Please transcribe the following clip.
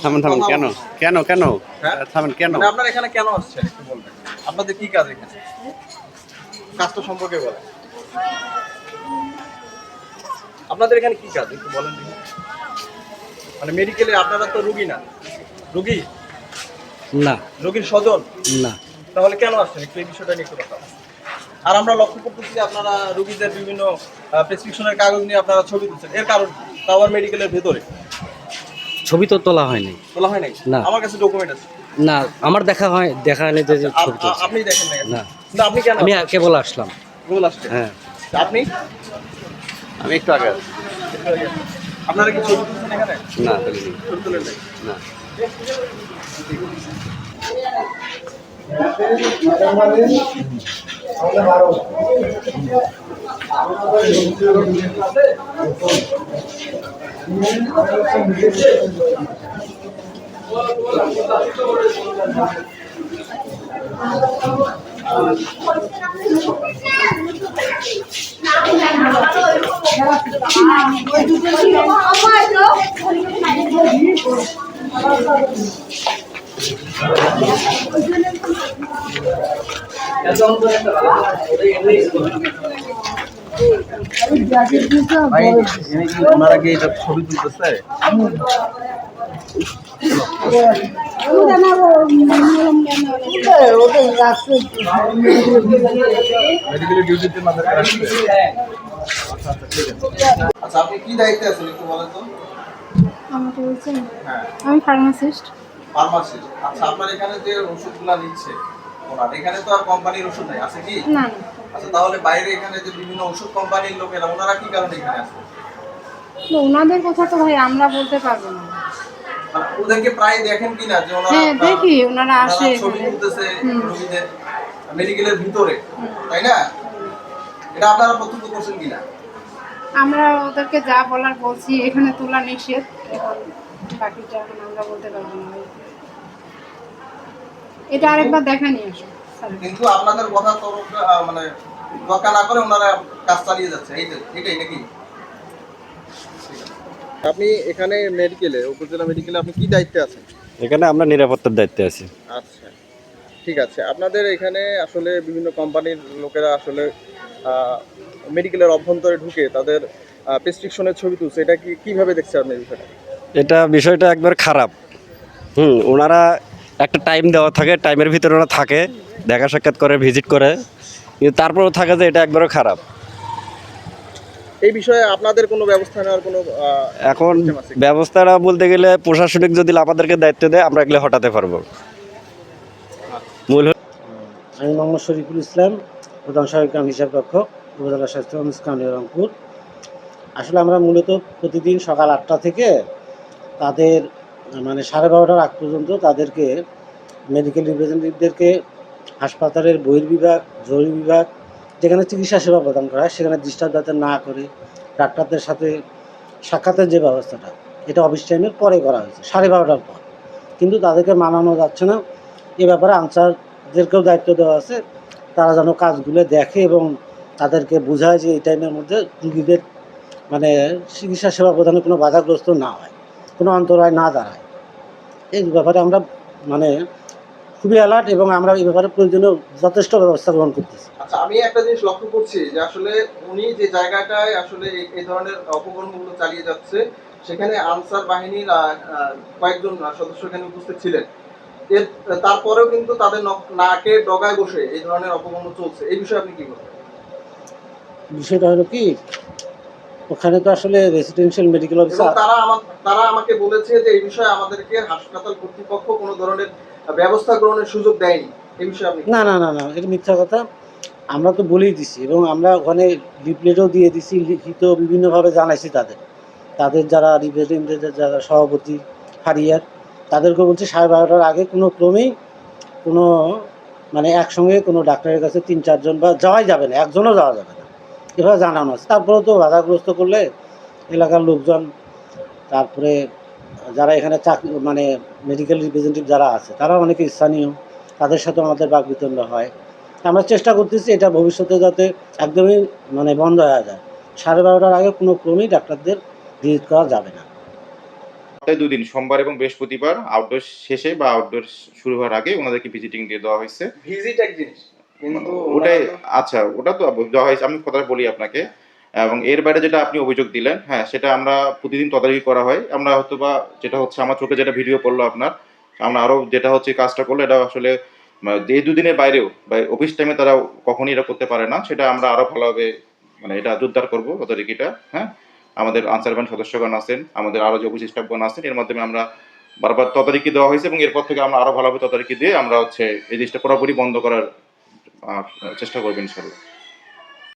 থামেন থামেন, কেন কেন কেন হ্যাঁ? থামেন কেন? মানে আপনারা এখানে কেন আসছেন একটু বলবেন? আপনাদের কি কাজ এখানে? কাজটা সম্পর্কে বলেন। আপনাদের এখানে কি কাজ একটু বলেন দেখি। মানে মেডিকেলে আপনারা তো রুগী না, রুগী, না রোগীর স্বজন, না তাহলে কেন আসছেন একটু এই বিষয়টা নিয়ে একটু কথা বলেন। আর আমরা লক্ষ্য করতেছি যে আপনারা রোগীদের বিভিন্ন প্রেসক্রিপশনের কাগজ নিয়ে আপনারা ছবি তুলছেন, এর কারণ কি? তাও আবার মেডিকেলের ভেতরে ছবি তো তোলা হয়নি। তোলা হয় নাই? না। আমার কাছে ডকুমেন্ট আছে। না আমার দেখা হয়নি যে ছবি তুলছে। আপনি দেখেন না? না কিন্তু আপনি কেন আমি কেবল আসলাম। রুল আসছে? হ্যাঁ আপনি আমি একটু আগে আছি। আপনারা কি ছবি তুলছেন এখানে? না তুলিনি। ছবি তুলেন নাই? না। ভাই এনে কি ওনারা কি এটা ছবি তুলতেছে? মেডিকেল ডিউটিতে আমাদের আসছে। আচ্ছা আচ্ছা ঠিক আছে। আচ্ছা আপনি কি দায়িত্বে আছেন একটু বলেন তো? আমাকে বলছেন হ্যাঁ, আমি ফার্মাসিস্ট। ফার্মাসিস্ট। আচ্ছা আপনার এখানে যে ওষুধগুলা নিচ্ছে ওনার এখানে তো আর কোম্পানির ওষুধ নাই, আছে কি? না আচ্ছা তাহলে বাইরে এখানে যে বিভিন্ন ওষুধ কোম্পানির লোকেরা ওনারা কি কারণে এখানে আসে? তো ওনাদের কথা তো ভাই আমরা বলতে পারবো না। মানে ওদেরকে প্রায় দেখেন কিনা যে ওনারা হ্যাঁ দেখি ওনারা আসে ছবি এখানে। তুলতেছে হুম। রোগীদের মেডিকেলের ভিতরে, তাই না? এটা আপনারা প্রত্যক্ষ করছেন কিনা? আমরা ওদেরকে যা বলার বলছি, এখানে তোলা নিষেধ। এখন বাকিটা এখন আমরা বলতে পারবো না ভাই। এটা আরেকবার দেখা নিয়ে আসো স্যার। কিন্তু আপনাদের কথা তো মানে তোয়াক্কা না করে ওনারা কাজ চালিয়ে যাচ্ছে, এটাই নাকি? আপনি এখানে মেডিকেলে, উপজেলা মেডিকেলে আপনি কি দায়িত্বে আছেন? এখানে আমরা নিরাপত্তার দায়িত্বে আছি। আচ্ছা ঠিক আছে। আপনাদের এখানে আসলে বিভিন্ন কোম্পানির লোকেরা আসলে মেডিকেলের অভ্যন্তরে ঢুকে তাদের প্রেসক্রিপশনের ছবি তুলছে, এটা কি কিভাবে দেখছেন আপনি বিষয়টা? বিষয়টা একবার খারাপ। ওনারা একটা টাইম দেওয়া থাকে, টাইমের ভিতরে ওরা থাকে, দেখা সাক্ষাৎ করে, ভিজিট করে, কিন্তু তারপরেও থাকে যে এটা একবারও খারাপ। এই বিষয়ে আপনাদের কোনো ব্যবস্থা নেওয়ার কোনো এখন system আছে কি? ব্যবস্থাটা বলতে গেলে প্রশাসনিক যদি আমাদেরকে দায়িত্ব দেয় আমরা এগুলো হটাতে পারবো। মূল আমি মোহাম্মদ শরীফুল ইসলাম, প্রধান সহায়ক গ্রাম হিসাব রক্ষক, উপজেলা স্বাস্থ্য অনুষ্ঠান রংপুর। আসলে আমরা মূলত প্রতিদিন সকাল 8টা থেকে তাদের মানে 12:30টার আগ পর্যন্ত তাদেরকে মেডিকেল রিপ্রেজেন্টেটিভদেরকে হাসপাতালের বহির্বিভাগ, জরুরি বিভাগ, যেখানে চিকিৎসা সেবা প্রদান করা হয় সেখানে ডিস্টার্ব যাতে না করে ডাক্তারদের সাথে সাক্ষাতের যে ব্যবস্থাটা, এটা অফিস টাইমের পরে করা হয়েছে, 12:30টার পর। কিন্তু তাদেরকে মানানো যাচ্ছে না। এ ব্যাপারে আনসারদেরকেও দায়িত্ব দেওয়া আছে, তারা যেন কাজগুলো দেখে এবং তাদেরকে বোঝায় যে এই টাইমের মধ্যে রুগীদের মানে চিকিৎসা সেবা প্রদানে কোনো বাধাগ্রস্ত না হয়, কোনো অন্তরায় না দাঁড়ায়। এই ব্যাপারে আমরা মানে খুবই অ্যালার্ট এবং আমরা এই ব্যাপারে প্রয়োজনীয় যথেষ্ট ব্যবস্থা গ্রহণ করতেছি। আচ্ছা আমি একটা জিনিস লক্ষ্য করছি যে আসলে উনি যে জায়গাটায় আসলে এই ধরনের অপকর্মগুলো চালিয়ে যাচ্ছে সেখানে আনসার বাহিনীর কয়েকজন সদস্য এখানে উপস্থিত ছিলেন। এর তারপরেও কিন্তু তাদের নাকে ডগায় বসে এই ধরনের অপকর্ম চলছে, এই বিষয়ে আপনি কি বলবেন? বিষয়টা হলো কি, ওখানে তো আসলে রেসিডেন্সিয়াল মেডিকেল এবং অফিসার, তারা আমাকে বলেছে যে এই বিষয়ে আমাদেরকে হাসপাতাল কর্তৃপক্ষ কোনো ধরনের ব্যবস্থা গ্রহণের সুযোগ দেয়নি, এই বিষয়ে আপনি না না না না এটা মিথ্যা কথা। আমরা তো বলেই দিছি এবং আমরা ওখানে লিফলেটও দিয়ে দিছি, লিখিত বিভিন্নভাবে জানাইছি তাদের যারা রিপ্রেজেন্টেটিভ, যারা সভাপতি ফারিয়ার, তাদেরকে বলছি 12:30টার আগে কোনো ক্রমেই কোনো মানে একসঙ্গে কোনো ডাক্তারের কাছে 3-4 জন বা যাওয়াই যাবে না, একজনও যাওয়া যাবে না, এভাবে জানানো আছে। তারপরেও তো বাধাগ্রস্ত করলে এলাকার লোকজন, তারপরে যারা এখানে চাকরি মানে মেডিকেল রিপ্রেজেন্টেটিভ যারা আছে তারা অনেকে স্থানীয়, তাদের সাথে আমাদের বাকবিতণ্ড হয়। আমরা চেষ্টা করতেছি এটা ভবিষ্যতে যাতে একদমই মানে বন্ধ হয়ে যায়। 12:30টার আগে কোনো ক্রমেই ডাক্তারদের ভিজিট করা যাবে না। সপ্তাহে 2 দিন সোমবার এবং বৃহস্পতিবার আউটডোর শেষে বা আউটডোর শুরু হওয়ার আগে ওনাদেরকে ভিজিটিং দিয়ে দেওয়া হয়েছে। ভিজিট এক জিনিস, কিন্তু ওটাই ওনারা তো- আচ্ছা, ওটা তো দেওয়া হয়েছে, আমি কথা বলি আপনাকে। এবং এর বাইরে যেটা আপনি অভিযোগ দিলেন, হ্যাঁ সেটা আমরা প্রতিদিন তদারকি করা হয়। আমরা হয়তো বা যেটা হচ্ছে আমার চোখে যেটা ভিডিও পড়লো আপনার, আমরা আরো যেটা হচ্ছে কাজটা করলো, এটা আসলে এই 2 দিনের বাইরেও বা অফিস টাইমে তারা কখনই এটা করতে পারে না, সেটা আমরা আরো ভালোভাবে মানে এটা জোরদার করবো তদারকিটা। হ্যাঁ, আমাদের আনসার ব্যান্ড সদস্যগণ আছেন, আমাদের আরো যে অফিস স্টাফগণ আছেন, এর মাধ্যমে আমরা বারবার তদারকি দেওয়া হয়েছে এবং এরপর থেকে আমরা আরো ভালোভাবে তদারকি দিয়ে আমরা হচ্ছে এই জিনিসটা পুরোপুরি বন্ধ করার চেষ্টা করবো ইনশাল্লাহ।